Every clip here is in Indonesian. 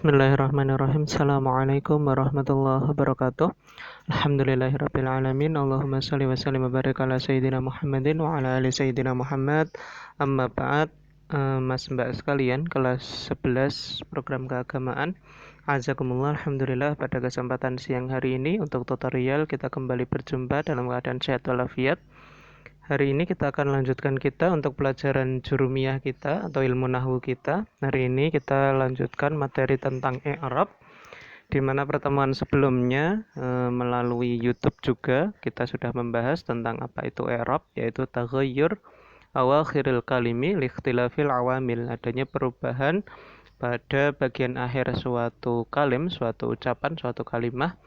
Bismillahirrahmanirrahim. Assalamualaikum warahmatullahi wabarakatuh. Alhamdulillahirabbil alamin. Allahumma shalli wa sallim wa barik ala sayyidina Muhammadin wa ala ali sayyidina Muhammad. Amma ba'd. Mas Mbak sekalian, kelas 11 program keagamaan. Azakumullah, alhamdulillah pada kesempatan siang hari ini untuk tutorial kita kembali berjumpa dalam keadaan sehat walafiat. Hari ini kita akan lanjutkan kita untuk pelajaran jurumiyah kita atau ilmu nahwu kita. Hari ini kita lanjutkan materi tentang i'rab, di mana pertemuan sebelumnya melalui YouTube juga kita sudah membahas tentang apa itu i'rab, yaitu taghayyur awakhiril kalimi liikhtilafil awamil, adanya perubahan pada bagian akhir suatu kalim, suatu ucapan, suatu kalimah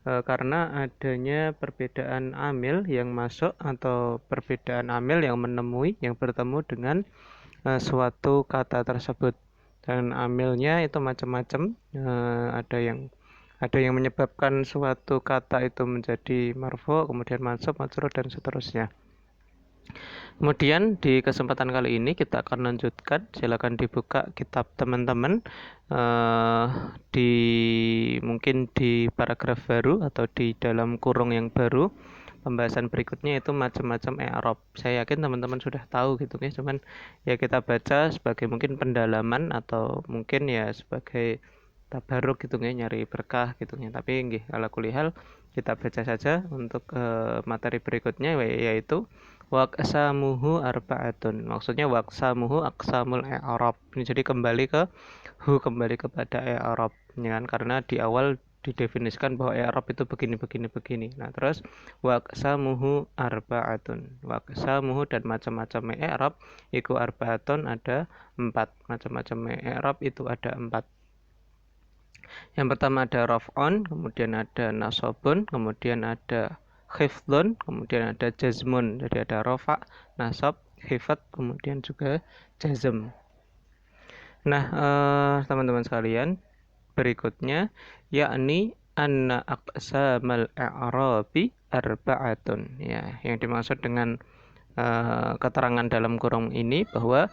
karena adanya perbedaan amil yang masuk atau perbedaan amil yang bertemu dengan suatu kata tersebut, dan amilnya itu macam-macam. Ada yang menyebabkan suatu kata itu menjadi marfu, kemudian mansub, majrur, dan seterusnya. Kemudian di kesempatan kali ini kita akan lanjutkan. Silakan dibuka kitab teman-teman mungkin di paragraf baru atau di dalam kurung yang baru. Pembahasan berikutnya itu macam-macam i'rab. Saya yakin teman-teman sudah tahu gitu ya, cuman ya kita baca sebagai mungkin pendalaman atau mungkin ya sebagai tabaruk gitu ya, nyari berkah gitu ya. Tapi nggih ala kulihal kita baca saja untuk materi berikutnya, yaitu waqsamuhu arba'atun. Maksudnya waqsamuhu aqsamul i'rab. Ini jadi kembali kepada i'rab ya kan, karena di awal didefinisikan bahwa i'rab itu begini. Nah, terus waqsamuhu arba'atun. Waqsamuhu dan macam-macam i'rab iku arba'atun, ada 4. Macam-macam i'rab itu ada 4. Yang pertama ada raf'un, kemudian ada nasabun, kemudian ada khifdun, kemudian ada jazmun. Jadi ada rafa', nasab, khifat, kemudian juga jazm. Nah, teman-teman sekalian, berikutnya yakni anna aqsamal i'rabi arba'atun. Ya, yang dimaksud dengan keterangan dalam kurung ini bahwa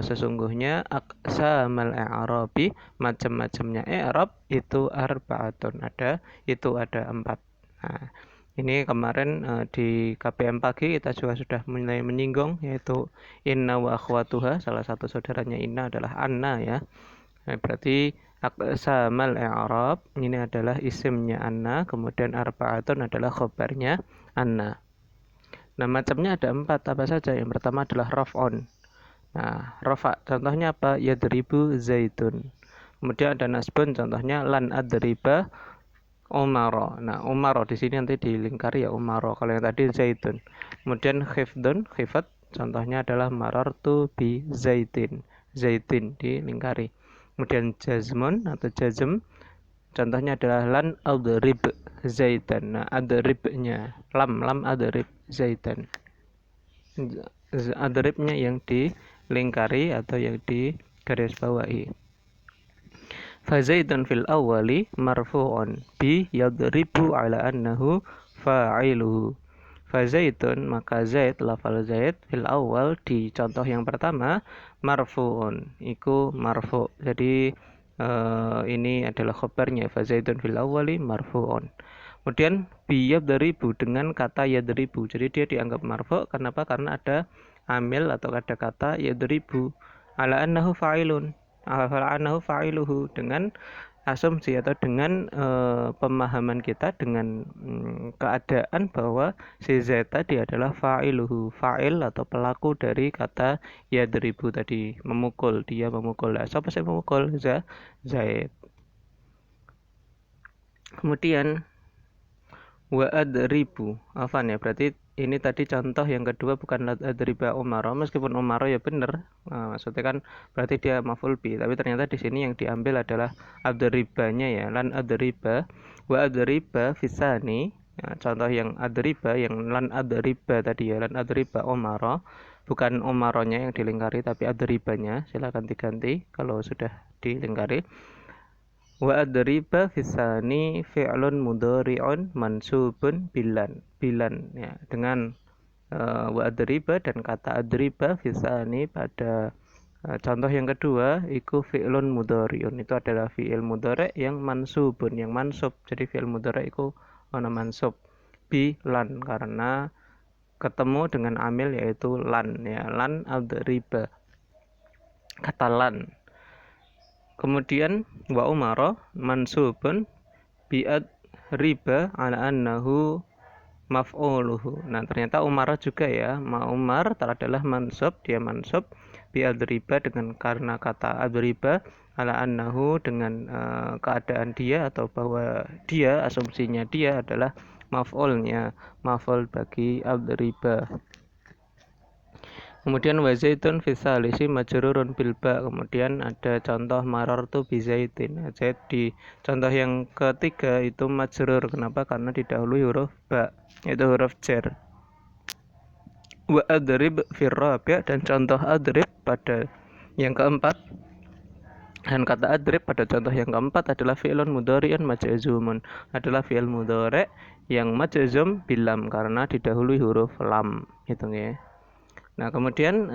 sesungguhnya aqsamal i'rabi, macam-macamnya i'rab itu arba'atun, ada 4. Nah, ini kemarin di KPM pagi kita juga sudah mulai menyinggung, yaitu inna wa akhwatuha, salah satu saudaranya inna adalah anna ya. Nah, berarti aqsamal i'rab ini adalah isimnya anna, kemudian arba'atun adalah khobarnya anna. Nah, macamnya ada 4, apa saja? Yang pertama adalah raf'un. Nah, rafa' contohnya apa? Yadribu zaitun. Kemudian ada nasbun, contohnya lan adriba umaro. Nah, umaro di sini nanti dilingkari ya, umaro. Kalau yang tadi zaitun. Kemudian khifdun, khifat, contohnya adalah marartu bi zaitin. Zaitin dilingkari. Kemudian jazmun atau jazm, contohnya adalah lan adrib zaitan. Nah, adribnya lam adrib zaitan. Adribnya yang dilingkari atau yang digaris bawahi. Fa zaidun fil awwali marfu'un bi yadribu ala annahu fa'iluhu. Fa zaidun, maka zaid, lafal zaid, fil awal, di contoh yang pertama, marfu'un, iku marfu'. Jadi ini adalah khobarnya, fa zaidun fil awwali marfu'un. Kemudian bi yadribu, dengan kata yadribu. Jadi dia dianggap marfu'. Kenapa? Karena ada amil atau ada kata yadribu ala annahu fa'ilun. Ala annahu fa'iluhu, dengan asumsi atau dengan pemahaman kita, dengan keadaan bahwa si Z tadi adalah fa'iluhu, fa'il atau pelaku dari kata yadribu tadi, memukul, dia memukul. Nah, siapa sih memukul? Zaid. Kemudian wa adribu, afan ya, berarti ini tadi contoh yang kedua bukan adriba umaro, meskipun umaro ya benar. Nah, maksudnya kan berarti dia maf'ul bi, tapi ternyata di sini yang diambil adalah adribanya ya, lan adriba wa adriba fisani. Nah, contoh yang adriba, yang lan adriba tadi ya, lan adriba umaro, bukan umaronya yang dilingkari tapi adribanya. Silakan diganti kalau sudah dilingkari. Wa adriba fisani fi'lun mudhari'un mansubun bilan ya, dengan wa adriba dan kata adriba fisani pada Contoh yang kedua iku fi'lun mudhari'un, itu adalah fi'il mudhari' yang mansubun, yang mansub. Jadi fi'il mudhari' iku ana mansub bi lan, karena ketemu dengan amil yaitu lan, ya lan adriba, kata lan. Kemudian wa umara mansubun bi adriba ala annahu maf'uluhu. Nah, ternyata Umar juga ya. Umar adalah mansub, dia mansub bi adriba dengan karena kata adriba ala annahu dengan keadaan dia atau bahwa dia, asumsinya dia adalah maf'ulnya, maf'ul bagi adriba. Kemudian wa zaitun fi salisi majrurun bil ba. Kemudian ada contoh marartu bi zaitin. Zaid di contoh yang ketiga itu majrur. Kenapa? Karena didahului huruf ba, yaitu huruf jar. Wa adrib fi rabi', dan contoh adrib pada yang keempat. Dan kata adrib pada contoh yang keempat adalah fi'lun mudhari'un majzumun, adalah fi'il mudhari' yang majzum bilam karena didahului huruf lam, gitu ya. Nah, kemudian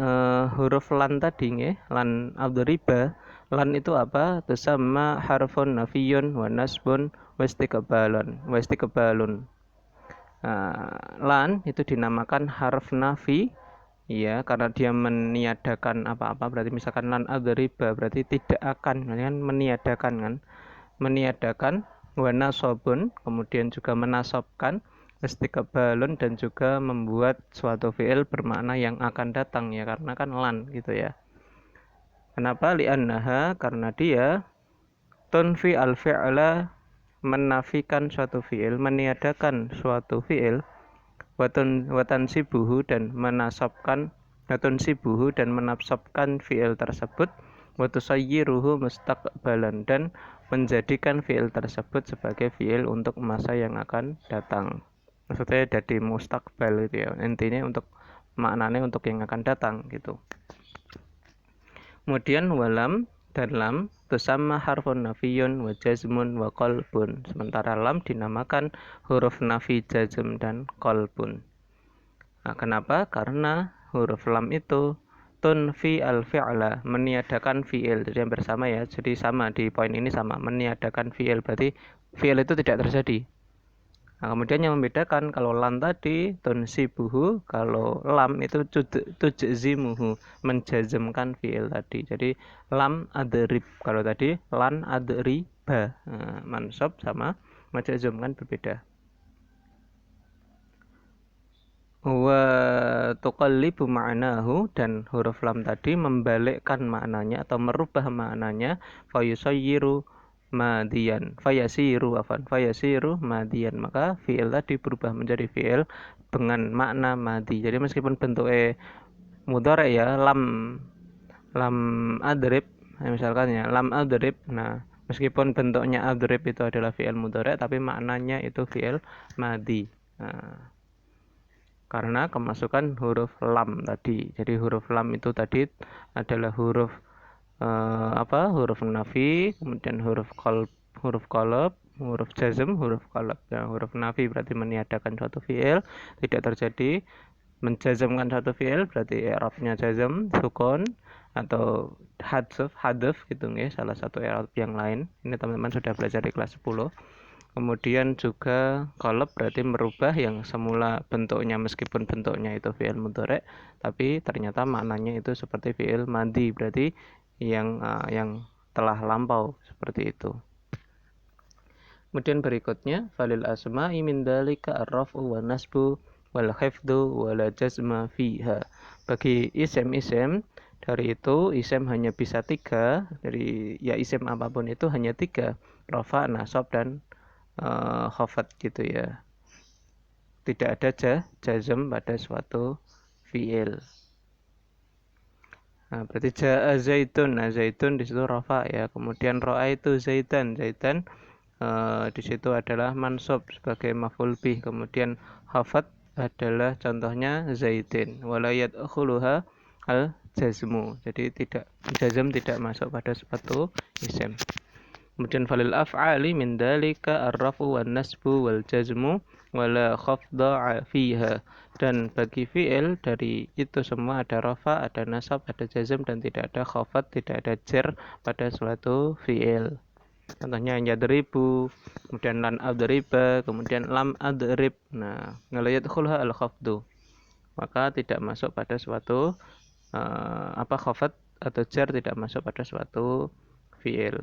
huruf lan tadi nggih, lan adriba, lan itu apa? Tusamma harfun nafiyun wa nasbun wa istiqbalun. Lan itu dinamakan harf nafi, ya, karena dia meniadakan apa-apa. Berarti misalkan lan adriba berarti tidak akan, kan meniadakan kan? Meniadakan, wa nasabun, kemudian juga menasobkan, istiqbalun, dan juga membuat suatu fi'il bermakna yang akan datang, ya, karena kan lan gitu ya. Kenapa? Li'annaha, karena dia tunfi al-fi'la, menafikan suatu fi'il, meniadakan suatu fi'il, watansibuhu, dan menasabkan, watansibuhu, dan menasabkan fi'il tersebut, watusayyiruhu mustaqbalan, dan menjadikan fi'il tersebut sebagai fi'il untuk masa yang akan datang. Maksudnya jadi mustaqbal gitu ya, intinya untuk maknanya untuk yang akan datang gitu. Kemudian walam dan lam tusamma harfun nafiyun wa jazmun wa qalbun. Sementara lam dinamakan huruf nafi, jazm, dan qalbun. Nah, kenapa? Karena huruf lam itu tunfi al-fi'la, meniadakan fi'il. Jadi yang bersama ya, jadi sama di poin ini sama, meniadakan fi'il, berarti fi'il itu tidak terjadi. Nah, kemudian yang membedakan, kalau lam tadi tunsibuhu, kalau lam itu tujzimuhu, menjazmkan fi'il tadi. Jadi lam adrib, kalau tadi lan adriba, mansub sama menjazmkan berbeda. Wa tuqallibu ma'nahu, dan huruf lam tadi membalikkan maknanya atau merubah maknanya, fayusayyiru madian, fayasiru madian, maka fi'il tadi berubah menjadi fi'il dengan makna madi. Jadi meskipun bentuknya mudhari ya, lam adrib, misalkan ya lam adrib, nah meskipun bentuknya adrib itu adalah fi'il mudhari tapi maknanya itu fi'il madi. Nah, karena kemasukan huruf lam tadi. Jadi huruf lam itu tadi adalah huruf huruf nafi, kemudian huruf qalb, huruf jazm, huruf qalb. Nah, huruf nafi berarti meniadakan suatu fi'il, tidak terjadi. Menjazmkan suatu fi'il berarti i'rabnya jazm, sukun, atau hadf gitu nggih, salah satu i'rab yang lain. Ini teman-teman sudah belajar di kelas 10. Kemudian juga qalb berarti merubah yang semula bentuknya, meskipun bentuknya itu fi'il mudhari tapi ternyata maknanya itu seperti fi'il madi, berarti yang telah lampau, seperti itu. Kemudian berikutnya falil asma'i min dzalika ar-raf'u wa nasbu wal khifdu wala jazma fiha. Bagi isim dari itu, isim hanya bisa 3, dari ya isim apapun itu hanya 3, rafa, nasab, dan khafat gitu ya. Tidak ada jazm pada suatu fi'il. Nah, berarti ja'a zaitun. Nah, zaitun di situ rafa ya. Kemudian ra'aitu zaitan. Di situ adalah mansub sebagai maf'ul bih. Kemudian khafat adalah contohnya zaitin. Wala yadkhuluha al jazmu. Jadi tidak jazm, tidak masuk pada suatu isim. Kemudian falil af'ali min dalika ar-raf'u wan nasbu wal jazmu wala khafda fiha. Dan bagi fi'il dari itu semua ada rafa, ada nasab, ada jazm dan tidak ada khafat, tidak ada jar pada suatu fi'il. Contohnya yadribu, kemudian lan adriba, kemudian lam adrib. Nah, la yadkhulha al khafdu. Maka tidak masuk pada suatu khafat atau jar tidak masuk pada suatu fi'il.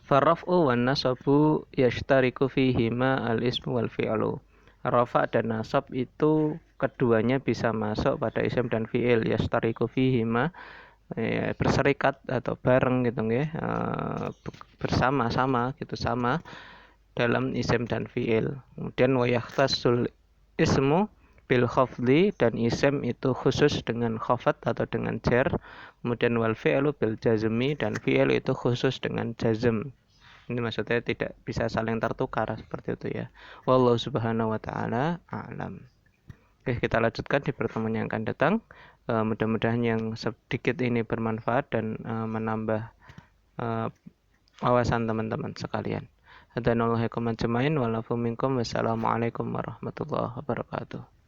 Farraf'u wan nasabu yashtariku fihima al-ismu wal fi'lu. Rafa dan nasab itu keduanya bisa masuk pada isim dan fi'il. Yashtariku fihima berserikat atau bareng gitu ya, bersama-sama gitu, sama dalam isim dan fi'il. Kemudian wa yakhtassul ismu bil khafdi, dan isim itu khusus dengan khafat atau dengan jar. Kemudian wal fi'lu bil jazmi, dan fi'il itu khusus dengan jazm. Ini maksudnya tidak bisa saling tertukar seperti itu ya. Wallahu subhanahu wa ta'ala a'lam. Oke, kita lanjutkan di pertemuan yang akan datang. Mudah-mudahan yang sedikit ini bermanfaat dan menambah wawasan teman-teman sekalian. Hadanallahu ajmain wa lafu minkum. Wassalamualaikum warahmatullahi wabarakatuh.